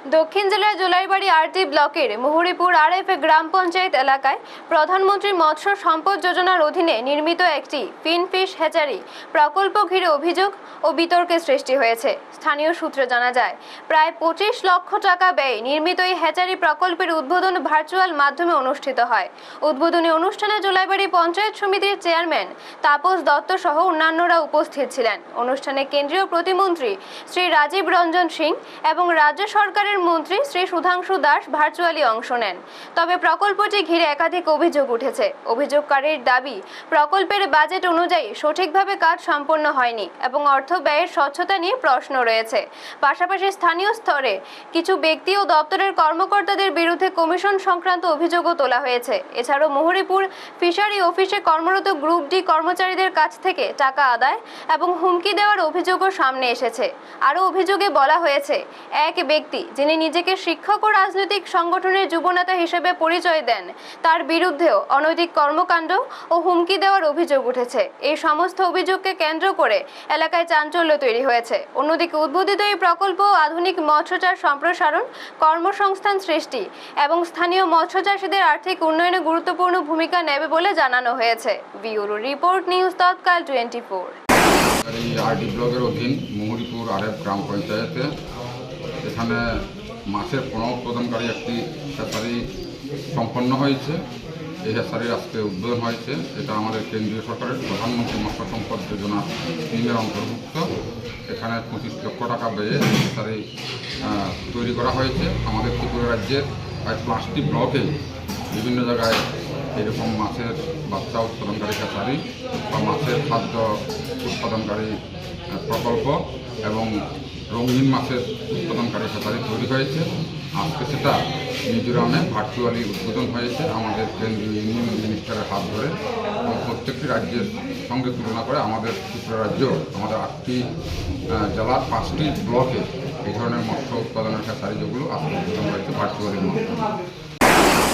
দক্ষিণ জেলার জোলাইবাড়ি আরটি ব্লকের মুহুরীপুর আরএফ গ্রাম পঞ্চায়েত এলাকায় প্রধানমন্ত্রী মৎস্য সম্পদ যোজনার অধীনে নির্মিত একটি ফিনফিশ হ্যাচারি প্রকল্প ঘিরে অভিযোগ ও বিতর্কের সৃষ্টি হয়েছে। স্থানীয় সূত্রে জানা যায়, প্রায় 25 লক্ষ টাকা ব্যয়ে নির্মিত এই হ্যাচারি প্রকল্পের উদ্বোধন ভার্চুয়াল মাধ্যমে অনুষ্ঠিত হয়। উদ্বোধনী অনুষ্ঠানে জোলাইবাড়ি পঞ্চায়েত সমিতির চেয়ারম্যান তাপস দত্ত সহ অন্যান্যরা উপস্থিত ছিলেন। অনুষ্ঠানে কেন্দ্রীয় প্রতিমন্ত্রী শ্রী রাজীব রঞ্জন সিং এবং রাজ্য সরকারের মন্ত্রী শ্রী সুধাংশু দাস ভার্চুয়ালি অংশ নেন। তবে প্রকল্পটি ঘিরে একাধিক অভিযোগ উঠেছে। অভিযোগকারীর দাবি, প্রকল্পের বাজেট অনুযায়ী সঠিকভাবে কাজ সম্পন্ন হয়নি এবং অর্থ ব্যয়ের স্বচ্ছতা নিয়ে প্রশ্ন রয়েছে। পাশাপাশি স্থানীয় স্তরে কিছু ব্যক্তি ও দপ্তরের কর্মকর্তাদের বিরুদ্ধে কমিশন সংক্রান্ত অভিযোগও তোলা হয়েছে। এছাড়াও মুহুরীপুর ফিশারি অফিসে কর্মরত গ্রুপ ডি কর্মচারীদের কাছ থেকে টাকা আদায় এবং হুমকি দেওয়ার অভিযোগও সামনে এসেছে। আরও অভিযোগে বলা হয়েছে, এক ব্যক্তি যিনি নিজেকে শিক্ষক ও রাজনৈতিক সংগঠনের যুবনেতা হিসেবে পরিচয় দেন, তার বিরুদ্ধেও অনৈতিক কর্মকাণ্ড ও হুমকি দেওয়ার অভিযোগ উঠেছে। এই সমস্ত অভিযোগকে কেন্দ্র করে এলাকায় চাঞ্চল্য তৈরি হয়েছে। অন্যদিকে উদ্বোধিত এই প্রকল্প আধুনিক মৎস্যচাষ সম্প্রসারণ, কর্মসংস্থান সৃষ্টি এবং স্থানীয় মৎস্য চাষীদের আর্থিক উন্নয়নে গুরুত্বপূর্ণ ভূমিকা নেবে বলে জানানো হয়েছে। ব্যুরো রিপোর্ট, নিউজ তৎকাল 24। এই আরডি ব্লকের অধীন মুহুরীপুর আরএফ গ্রাম পঞ্চায়েতে এখানে মাছের পণ্য প্রদানকারী একটি হ্যাচারি সম্পন্ন হয়েছে। এই হ্যাচারির আজকে উদ্বোধন হয়েছে। এটা আমাদের কেন্দ্রীয় সরকারের প্রধানমন্ত্রী মৎস্য সম্পদ যোজনা স্কিমের অন্তর্ভুক্ত। এখানে 25 লক্ষ টাকা ব্যয়ে হ্যাচারি তৈরি করা হয়েছে। আমাদের ত্রিপুরা রাজ্যের প্রায় 5টি ব্লকে বিভিন্ন জায়গায় এরকম মাছের বাচ্চা উৎপাদনকারী হ্যাচারি বা মাছের খাদ্য উৎপাদনকারী প্রকল্প এবং রঙিন মাছের উৎপাদনকারী হ্যাচারি তৈরি হয়েছে। আজকে সেটা মিজোরামে ভার্চুয়ালি উদ্বোধন হয়েছে আমাদের কেন্দ্রীয় ইউনিয়ন মিনিস্টারের হাত ধরে। এবং প্রত্যেকটি রাজ্যের সঙ্গে তুলনা করে আমাদের ত্রিপুরা রাজ্য আমাদের 8টি জেলার 5টি ব্লকে এই ধরনের মৎস্য উৎপাদনের হ্যাচারি যেগুলো আজকে উদ্বোধন হয়েছে ভার্চুয়ালির মাধ্যমে।